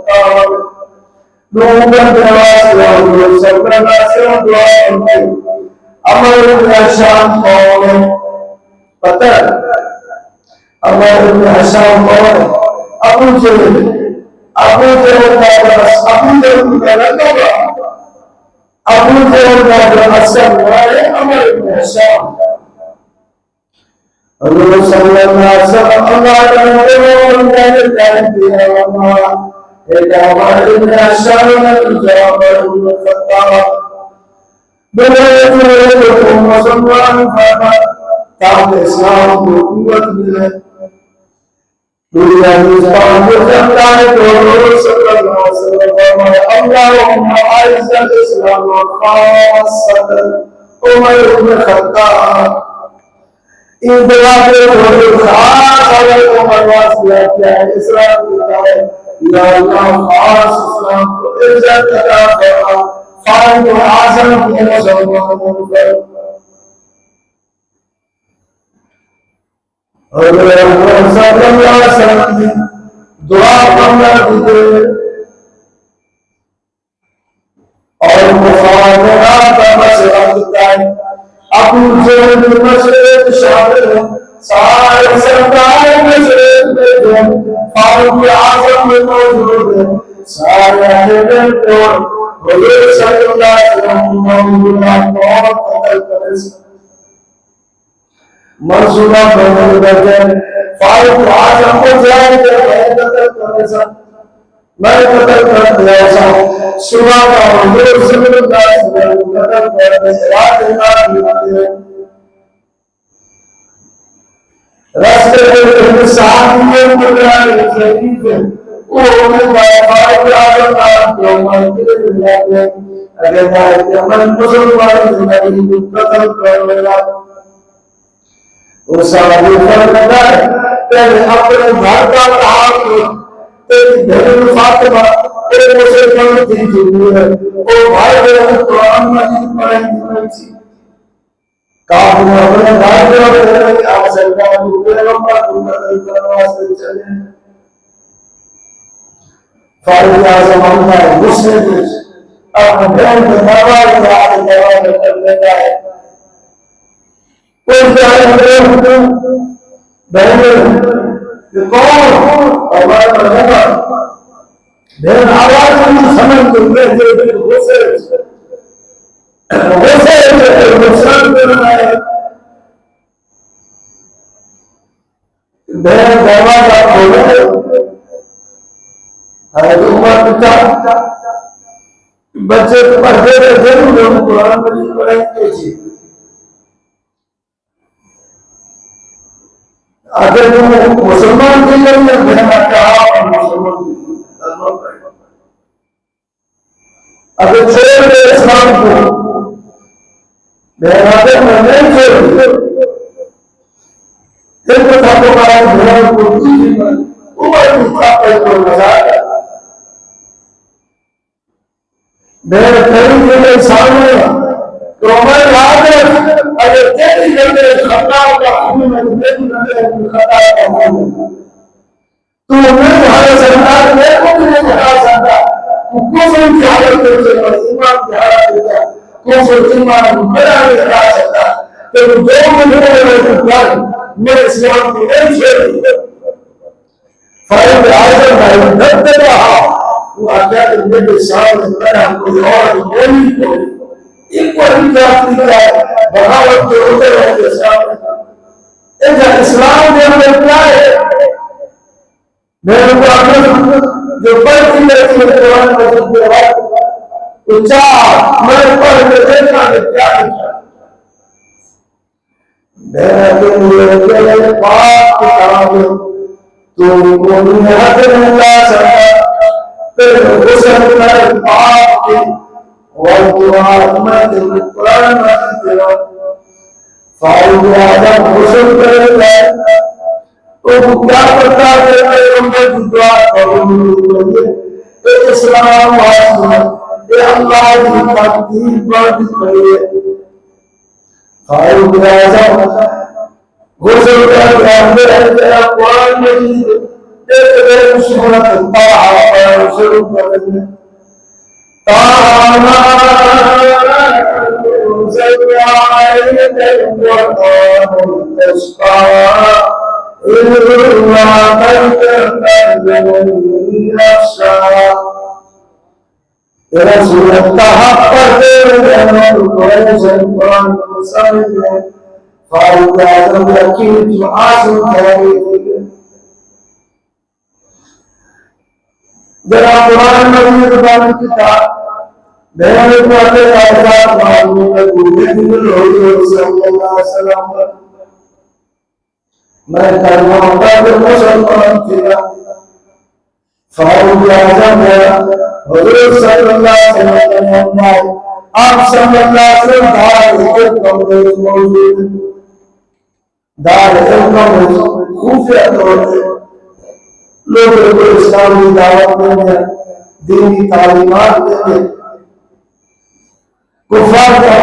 الخطاب Nobel واسع صبر واسع دعاء امر الشام قول پتہ امر الشام قول ابو جہل کا بس ابو جہل کا لقب ابو جہل کا اصل ہے امر الشام اللہ صلی اللہ علیہ وسلم اللہ ان دعا کے خاص علیکم الواسطہ کیا ہے اسلام دیتا ہے یا اللہ خاص اسلام کو عزت عطا فرما فارغ اعظم کے مسلمانوں پر اور رسول صلی اللہ علیہ وسلم نے دعا فرمائی اور مفاہمات کا مسئلہ ہوتا ہے ابو جہل مشرق شامل ہے سارے سردار مشرق میں فاروق اعظم میں موجود ہے سارے اہل کو حضور صلی اللہ علیہ وسلم بہت قتل کرے منصوبہ بنا کر فاروق اعظم کو جائے کہ قتل کرے میں قتل کر دیا تھا صبح کا حضور صلی اللہ علیہ وسلم قتل کرنے رات امام ہوتے ہیں راستے میں انسان کے مقرر شریف ہے وہ انہیں فاروق اعظم آپ کو مانتے ہیں اگر میں مسلمان زندگی کو قتل کرنے لگا وہ صحابی فرماتا ہے پہلے اپنے گھر کا تعاون ایک گھر فاطمہ ایک مسلمان تھی جو ہے وہ بھائی بہن قرآن مجید پڑھیں گی کہا ہم اپنے بھائی بہن کہ آپ سرکار کو پیغمبر کو قتل کرنے واسطے چلے فاروق اعظم ہمارا ہے غصے میں اپنے بہن کو مروا دیا جواب کر دیتا ہے کوئی چاہے بہن کون ہمارا رہنا بہن آواز نہیں سمجھ تو میں غصے نقصان کرنا ہے بہن دروازہ کھولے حضرت عمر پتا بچے پڑھتے رہے ضرور قرآن مجید پڑھیں گے اگر وہ مسلمان کے لیے بہنا چاہا مسلمان اگر چھوڑ دے اسلام کو بہنا میں نہیں چھوڑ پھر تو تھا تو ہمارا بہن کو عمر کی کو نظر میرے قریب کے سامنے تو عمر یاد ہے اگر تیری گندے خطا کا حکم ہے تیری گندے خطا کا حکم تو میں ہمارے سرکار میں کو نہیں بتا سکتا کفر کی حالت میں ایمان کی حالت میں کفر ایمان بڑا نہیں بتا سکتا تو جو مجھے میں اسلام کو نہیں چھوڑی فائد اعظم ہے نبت رہا وہ آجا کہ میرے سامنے بڑا کوئی اور بولی کوئی ایک وہی جاتی ہے بغاوت کے ہوتے رہتے سامنے ایک اسلام میں ہمیں کیا ہے میرے کو اپنے جو پڑھتی رہتی ہے قرآن مجید کے بعد تو چاہ میں پڑھ کے دیکھنا کہ کیا لکھا میرے کے لیے پاک کتاب تو کو نہت نہیں سکتا پھر غسل کر پاک کی والقرآن مجید قرآن مجید فاروق اعظم غسل کر لے تو کیا کرتا ہے پیغمبر دعا قبول ہوئی اسلام واسطہ اے اللہ کی تقدیر پر پڑھیے فاروق اعظم غسل کر لے قرآن مجید ایک سورۃ طه شروع کرنے تانا زیائد وطان تشقى إلا بيت من يخشى رسول التحقق ويجب مسلم فإذا لم يكن تعاصم كريم جناب قرآن مجید قرآن کتاب میں نے پڑھے آزاد معلوم ہے حضور صلی اللہ علیہ وسلم پر میں کلمہ پڑھ مسلمان تھا فاروق اعظم ہے حضور صلی اللہ علیہ وسلم آپ صلی اللہ علیہ وسلم دار علم موجود دار علم خفیہ طور پر لوگوں کو اسلامی دعوت دیں دینی تعلیمات دیں کفار کا